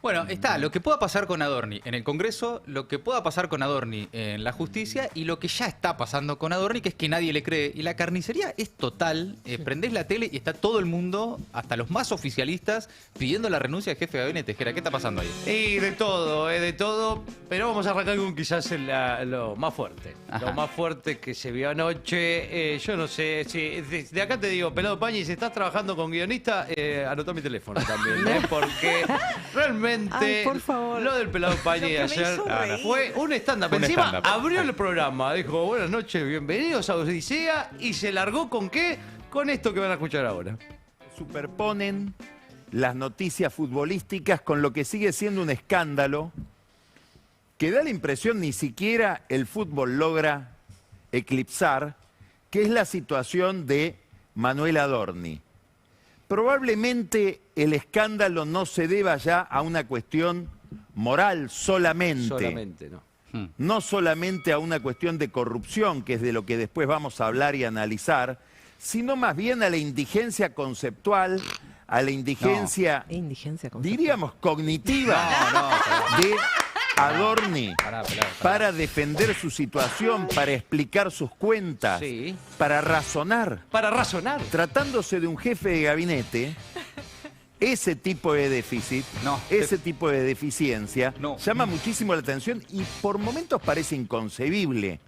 Bueno, está lo que pueda pasar con Adorni en el Congreso, lo que pueda pasar con Adorni en la justicia y lo que ya está pasando con Adorni, que es que nadie le cree. Y la carnicería es total. Prendés la tele y está todo el mundo, hasta los más oficialistas, pidiendo la renuncia del jefe de gabinete. Jera, ¿qué está pasando ahí? Y de todo. Pero vamos a arrancar con quizás lo más fuerte. Ajá. Lo más fuerte que se vio anoche. Yo no sé, si de acá te digo, Pelado Pañi, si estás trabajando con guionista, anotá mi teléfono también, porque realmente Ay, por favor. lo del Pelado Pañi de Lo que me ayer hizo reír. fue un stand-up. Fue un Encima stand-up. abrió el programa, dijo, buenas noches, bienvenidos a Odisea, y se largó ¿con qué? Con esto que van a escuchar ahora. Superponen las noticias futbolísticas con lo que sigue siendo un escándalo que da la impresión ni siquiera el fútbol logra eclipsar, que es la situación de Manuel Adorni. Probablemente el escándalo no se deba ya a una cuestión moral solamente. Solamente, ¿no? No solamente a una cuestión de corrupción, que es de lo que después vamos a hablar y analizar, sino más bien a la indigencia conceptual, a la indigencia, Indigencia. diríamos, cognitiva de Adorni Pará. para defender su situación, para explicar sus cuentas, Sí. para razonar. Para razonar. Tratándose de un jefe de gabinete, ese tipo de déficit, No. ese tipo de deficiencia, No. llama muchísimo la atención y por momentos parece inconcebible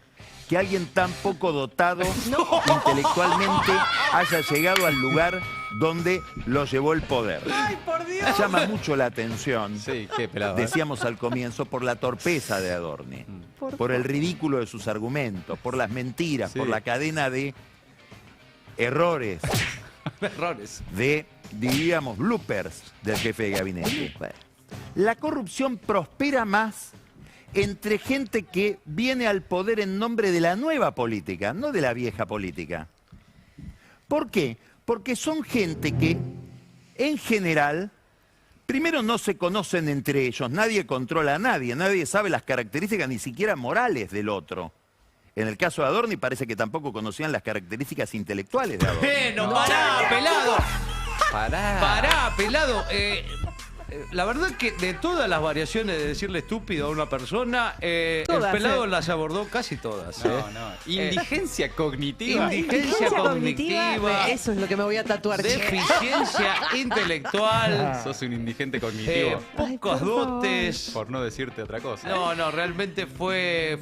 que alguien tan poco dotado intelectualmente haya llegado al lugar donde lo llevó el poder. ¡Ay, por Dios! Llama mucho la atención, Sí, qué pelado. decíamos al comienzo, por la torpeza de Adorni, por el ridículo de sus argumentos, por las mentiras, Sí. por la cadena de errores, Errores. de, diríamos, bloopers del jefe de gabinete. La corrupción prospera más entre gente que viene al poder en nombre de la nueva política, no de la vieja política. ¿Por qué? Porque son gente que, en general, primero no se conocen entre ellos, nadie controla a nadie, nadie sabe las características ni siquiera morales del otro. En el caso de Adorni parece que tampoco conocían las características intelectuales de Adorni. Bueno, pará, pelado. Pará. Pará, pelado. La verdad que de todas las variaciones de decirle estúpido a una persona, el Todas, pelado las abordó casi todas. No. Indigencia cognitiva. Indigencia cognitiva. Eso es lo que me voy a tatuar. Deficiencia intelectual. Sos un indigente cognitivo. Ay, Pocos por favor. dotes. Por no decirte otra cosa. No, realmente fue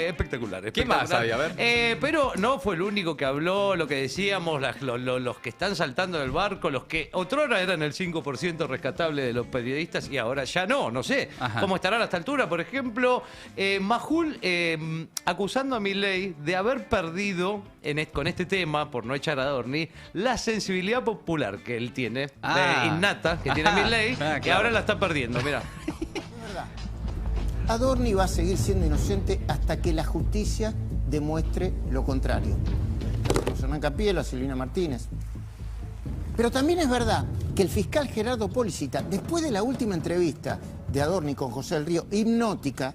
espectacular. ¿Qué más hay? A ver. Pero no fue el único que habló, lo que decíamos, los que están saltando del barco, los que otrora eran el 5% rescatable de los periodistas y ahora ya no sé. Ajá. ¿Cómo estarán a esta altura? Por ejemplo, Majul acusando a Milei de haber perdido con este tema, por no echar a Adorni, la sensibilidad popular que él tiene, innata, que tiene Milei, que claro. ahora la está perdiendo, mirá. Adorni va a seguir siendo inocente hasta que la justicia demuestre lo contrario. A Hernán Capielo, a Silvina Martínez. Pero también es verdad que el fiscal Gerardo Policita, después de la última entrevista de Adorni con José del Río, hipnótica,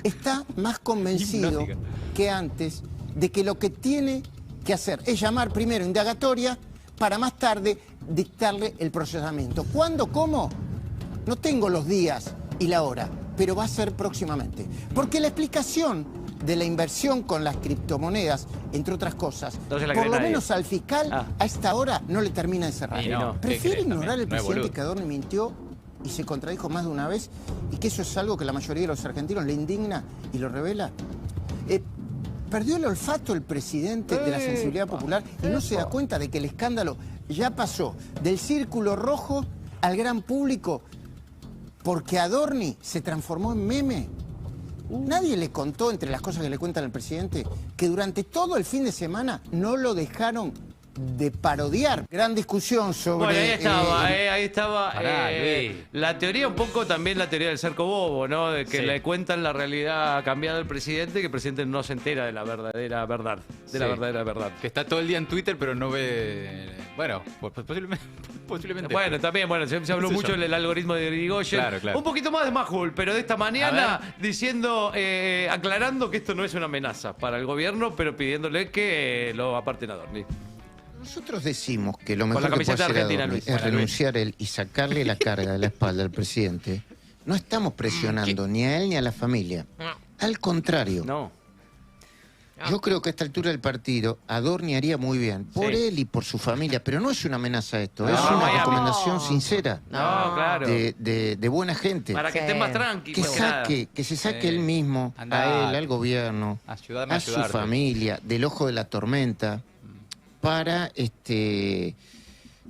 está más convencido que antes de que lo que tiene que hacer es llamar primero indagatoria para más tarde dictarle el procesamiento. ¿Cuándo? ¿Cómo? No tengo los días y la hora, pero va a ser próximamente. Porque la explicación de la inversión con las criptomonedas, entre otras cosas, Entonces la por cree lo nadie. menos al fiscal Ah. a esta hora no le termina de cerrar. Y no, ¿qué Prefiere crees ignorar también? el No es presidente boludo. que Adorni mintió y se contradijo más de una vez, y que eso es algo que la mayoría de los argentinos le indigna y lo revela. Perdió el olfato el presidente de la sensibilidad popular y no se da cuenta de que el escándalo ya pasó del círculo rojo al gran público porque Adorni se transformó en meme. Nadie le contó, entre las cosas que le cuentan al presidente, que durante todo el fin de semana no lo dejaron de parodiar. Gran discusión sobre... Bueno, ahí estaba. Pará, Luis. La teoría, un poco también la teoría del cerco bobo, ¿no? De que Sí. le cuentan la realidad cambiada del presidente, que el presidente no se entera de la verdadera verdad. De la Sí. verdadera verdad. Que está todo el día en Twitter, pero no ve. Bueno, posiblemente. Bueno, también, se habló ¿Qué sé mucho yo? del algoritmo de Irigoyen. Claro. Un poquito más de Majul, pero de esta mañana diciendo, aclarando que esto no es una amenaza para el gobierno, pero pidiéndole que lo aparten a Adorni. Nosotros decimos que lo Con la mejor que puede camiseta hacer argentina, Adorni Luis. es Bueno, renunciar él y sacarle la carga de la espalda al presidente no estamos presionando ni a él ni a la familia. Al contrario. No. Yo creo que a esta altura del partido Adorni haría muy bien, por él y por su familia, pero no es una amenaza esto, es una recomendación sincera No, claro. de buena gente. Para que esté más tranquilo. Que se saque él mismo, a él, al gobierno, Ayúdame a su familia, del ojo de la tormenta, para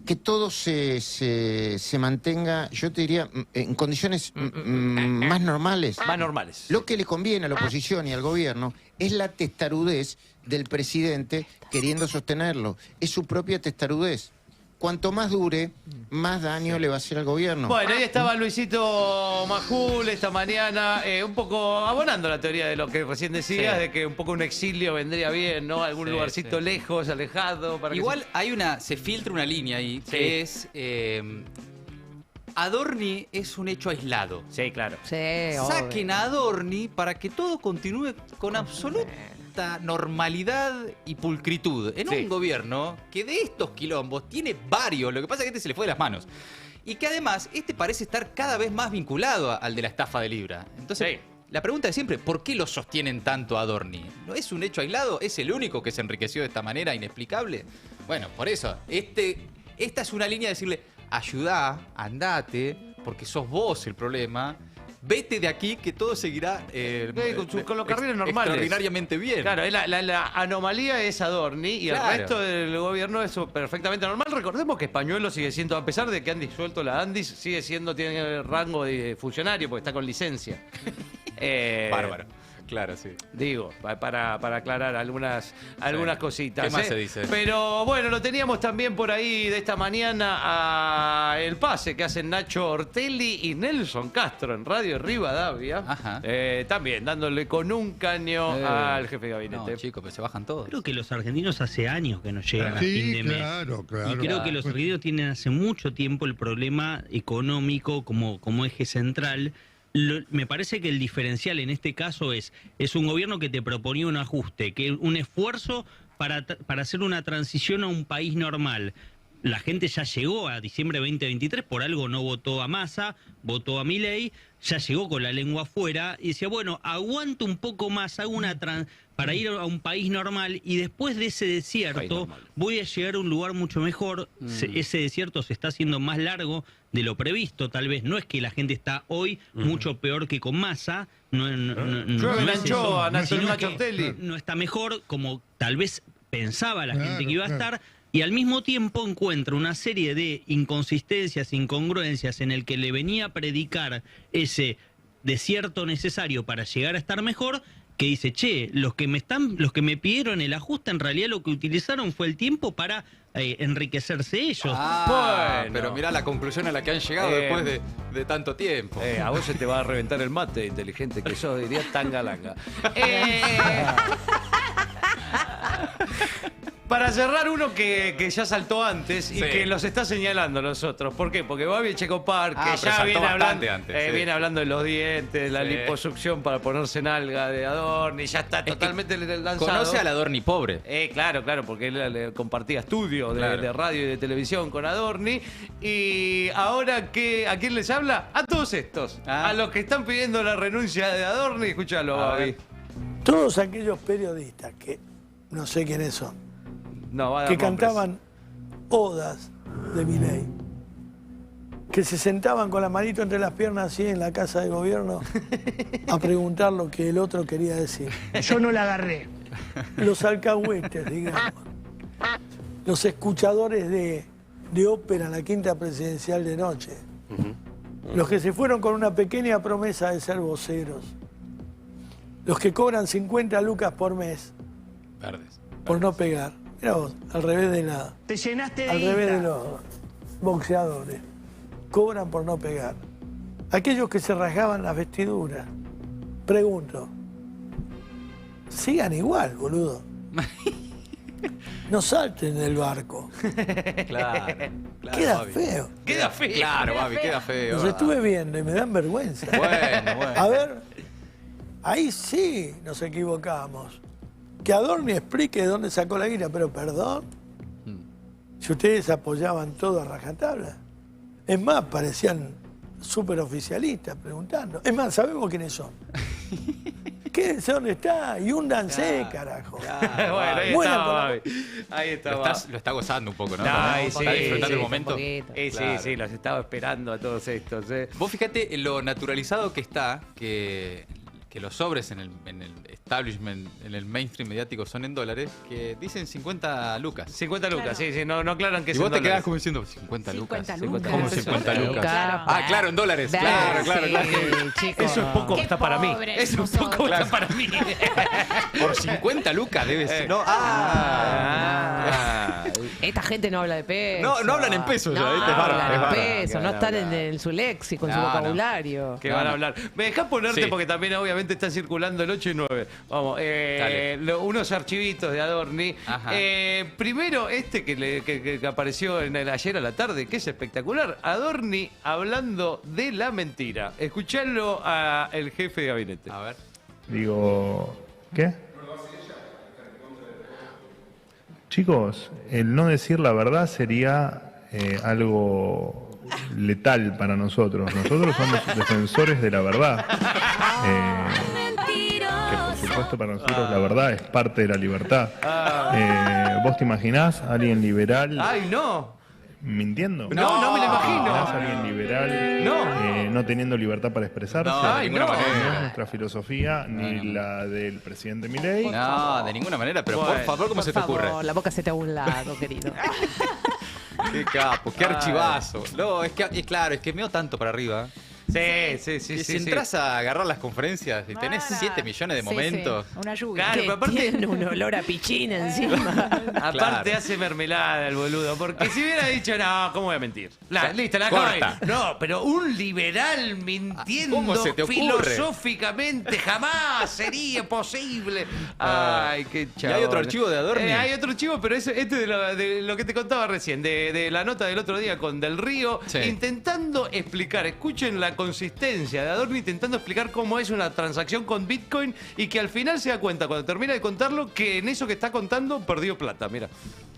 que todo se mantenga, yo te diría, en condiciones más normales. Más normales. Lo que le conviene a la oposición y al gobierno es la testarudez del presidente queriendo sostenerlo. Es su propia testarudez. Cuanto más dure, más daño le va a hacer al gobierno. Bueno, ahí estaba Luisito Majul esta mañana, un poco abonando la teoría de lo que recién decías, de que un poco un exilio vendría bien, ¿no? Algún lugarcito lejos, alejado. Para Igual se filtra una línea ahí, que es... Adorni es un hecho aislado. Sí, claro. Sí, Saquen a Adorni para que todo continúe con absoluta normalidad y pulcritud. En un gobierno que de estos quilombos tiene varios, lo que pasa es que este se le fue de las manos. Y que además parece estar cada vez más vinculado al de la estafa de Libra. Entonces, la pregunta es siempre, ¿por qué lo sostienen tanto a Adorni? ¿No es un hecho aislado? ¿Es el único que se enriqueció de esta manera inexplicable? Bueno, por eso, esta es una línea de decirle... Ayudá, andate, porque sos vos el problema. Vete de aquí que todo seguirá con los carriles normales. Extraordinariamente bien. Claro, la anomalía es Adorni y el resto del gobierno es perfectamente normal. Recordemos que Pañuelo sigue siendo, a pesar de que han disuelto la Andis, tiene el rango de funcionario porque está con licencia. Bárbaro. Claro, sí. Digo, para aclarar algunas cositas. ¿Qué más se dice? Pero bueno, lo teníamos también por ahí de esta mañana el pase que hacen Nacho Ortelli y Nelson Castro en Radio Rivadavia. Ajá. También dándole con un caño al jefe de gabinete. No, chicos, pero se bajan todos. Creo que los argentinos hace años que no llegan a fin de mes. Claro. Y creo que los argentinos tienen hace mucho tiempo el problema económico como eje central. Me parece que el diferencial en este caso es un gobierno que te proponía un ajuste, que un esfuerzo para hacer una transición a un país normal. La gente ya llegó a diciembre de 2023, por algo no votó a Massa, votó a Milei, ya llegó con la lengua afuera y decía, bueno, aguanto un poco más, hago para ir a un país normal y después de ese desierto voy a llegar a un lugar mucho mejor. Ese desierto se está haciendo más largo de lo previsto, tal vez. No es que la gente está hoy mucho peor que con Massa, no está mejor como tal vez pensaba la gente que iba a estar. Y al mismo tiempo encuentra una serie de inconsistencias, incongruencias en el que le venía a predicar ese desierto necesario para llegar a estar mejor, que dice, che, los que me pidieron el ajuste en realidad lo que utilizaron fue el tiempo para enriquecerse ellos. Bueno. Pero mirá la conclusión a la que han llegado después de tanto tiempo. A vos se te va a reventar el mate, inteligente que sos, diría tangalanga. Para cerrar uno que ya saltó antes y que los está señalando nosotros. ¿Por qué? Porque Babi Checopar, que ya viene hablando de los dientes, de la liposucción para ponerse en alga de Adorni, ya está totalmente lanzado. Conoce al Adorni pobre. Claro, porque él le compartía estudio de radio y de televisión con Adorni. Y ahora, ¿a quién les habla? A todos estos. A los que están pidiendo la renuncia de Adorni. Escúchalo, Babi. Todos aquellos periodistas que no sé quiénes son, que cantaban odas de Milei, que se sentaban con la manito entre las piernas así en la casa de gobierno a preguntar lo que el otro quería decir. Yo no la agarré. Los alcahuetes, digamos. Los escuchadores de ópera en la Quinta Presidencial de noche. Los que se fueron con una pequeña promesa de ser voceros. Los que cobran 50 lucas por mes. Por no pegar. Mirá vos, al revés de los boxeadores. Cobran por no pegar. Aquellos que se rasgaban las vestiduras. Pregunto. Sigan igual, boludo. No salten del barco. Claro, Queda Babi. feo. Queda feo. Claro, Babi, queda feo. Los estuve viendo y me dan vergüenza. Bueno. A ver, ahí sí nos equivocamos. Que Adorni explique de dónde sacó la guita, pero perdón. Si ustedes apoyaban todo a rajatabla. Es más, parecían súper oficialistas preguntando. Es más, sabemos quiénes son. Quédense donde está y húndanse, carajo. Bueno, ahí Buena está, por- Babi. Ahí está, Babi. Lo está gozando un poco, ¿no? Ay, Está sí, disfrutando sí, el momento. Sí, sí, los estaba esperando a todos estos. Vos fíjate lo naturalizado que está, que los sobres en el establishment, en el mainstream mediático son en dólares, que dicen 50 lucas. 50 lucas, sí, sí, no aclaran que Y es vos en te quedás dólares. como diciendo, 50 lucas. 50 lucas. ¿Cómo 50 lucas? Claro. Ah, claro, en dólares. Claro, claro, claro. Eso es poco Qué está para mí. pobres Eso es poco nosotros. está para mí. Por 50 lucas debe ser. No, Esta gente no habla de pesos. No hablan en pesos ya, No ¿viste? Es bárbaro, hablan es en bárbaro. pesos, no están en su léxico, en su No, no. vocabulario. Que van a hablar. Me dejás ponerte Sí. porque también obviamente está circulando el 8 y 9. Vamos, Dale. unos archivitos de Adorni. Ajá. Primero que apareció ayer a la tarde, que es espectacular. Adorni hablando de la mentira. Escuchadlo al jefe de gabinete. A ver. Digo, ¿qué? Chicos, el no decir la verdad sería algo letal para nosotros. Nosotros somos defensores de la verdad. Que por supuesto para nosotros la verdad es parte de la libertad. ¿Vos te imaginás a alguien liberal ¡Ay, no! mintiendo? No me lo imagino. ¿Imaginás a alguien liberal no teniendo libertad para expresarse? No, de ninguna No es manera. nuestra filosofía ni la del presidente Milei. No, de ninguna manera, pero Bueno, por favor, ¿cómo Por se te ocurre? favor, la boca se te ha un lado, querido. Qué capo, qué archivazo. No, es claro, es que meo tanto para arriba. Sí, sí, Que sí. si entras a agarrar las conferencias y tenés 7 millones de Sí, momentos. sí, una lluvia. Claro, Que pero aparte- tienen un olor a pichín encima. Aparte Claro. hace mermelada el boludo, porque si hubiera dicho, no, ¿cómo voy a mentir? Listo, la Corta. acabo de- No, pero un liberal mintiendo ¿Cómo se te ocurre? filosóficamente jamás sería posible. Ay, qué chaval. hay otro archivo de Adorni? Hay otro archivo, pero este de lo que te contaba recién, de la nota del otro día con Del Río, Sí. intentando explicar, escuchen la consistencia de Adorni intentando explicar cómo es una transacción con Bitcoin y que al final se da cuenta, cuando termina de contarlo, que en eso que está contando perdió plata, mira.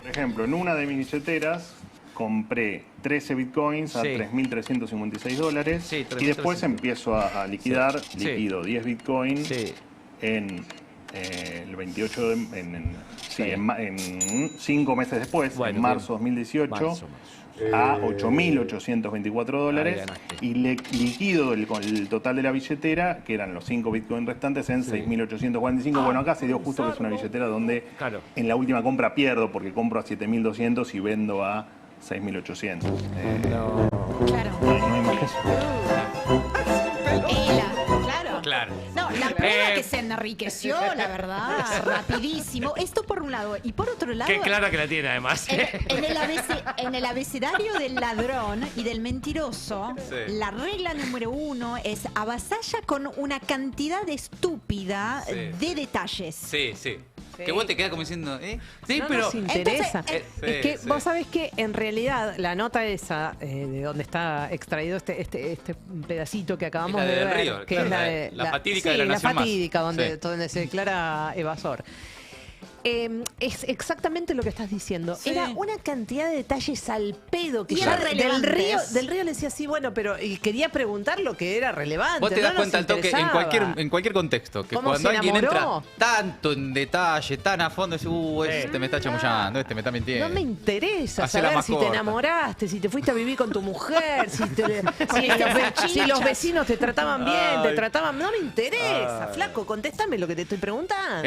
Por ejemplo, en una de mis billeteras compré 13 bitcoins a Sí. $3.356 Sí, y después empiezo a liquidar, Sí. liquido 10 bitcoins Sí. en el 28 de, Sí. en 5 meses después, Bueno, en marzo bien. 2018, Marzo. a $8.824 Ahí ganaste. y liquido con el total de la billetera, que eran los 5 bitcoins restantes, en 6.845. Bueno, acá se dio justo que es una billetera donde Claro. en la última compra pierdo porque compro a 7.200 y vendo a 6.800. Claro. No hay más que eso. Claro. Claro. No, la prueba que se enriqueció, la verdad, rapidísimo. Esto por un lado. Y por otro lado, Qué clara que la tiene además. en el abecedario del ladrón y del mentiroso, Sí. la regla número 1 es avasalla con una cantidad estúpida Sí. de detalles. Sí, sí. Que vos te quedás como diciendo, ¿eh? Sí, No pero nos interesa. Entonces, Es que sí. vos sabés que en realidad la nota esa, de donde está extraído este pedacito que acabamos Es la de de Del ver, Río, que claro, es la la- de la fatídica sí, de La la Nación Más. fatídica donde, Sí. donde se declara evasor. Es exactamente lo que estás diciendo. Sí. Era una cantidad de detalles al pedo que Y ya eran del relevantes. Río le decía sí, bueno, pero y quería preguntar lo que era relevante. Vos te no das nos cuenta al toque interesaba. en cualquier contexto. Que ¿Cómo cuando se alguien enamoró? entra tanto en detalle, tan a fondo, decís, este me está chamullando, este me está mintiendo. No me interesa Hacela saber más si te corta. enamoraste, si te fuiste a vivir con tu mujer, si China, los chat. vecinos te trataban bien, te Ay. trataban... No me interesa, flaco, contéstame lo que te estoy preguntando.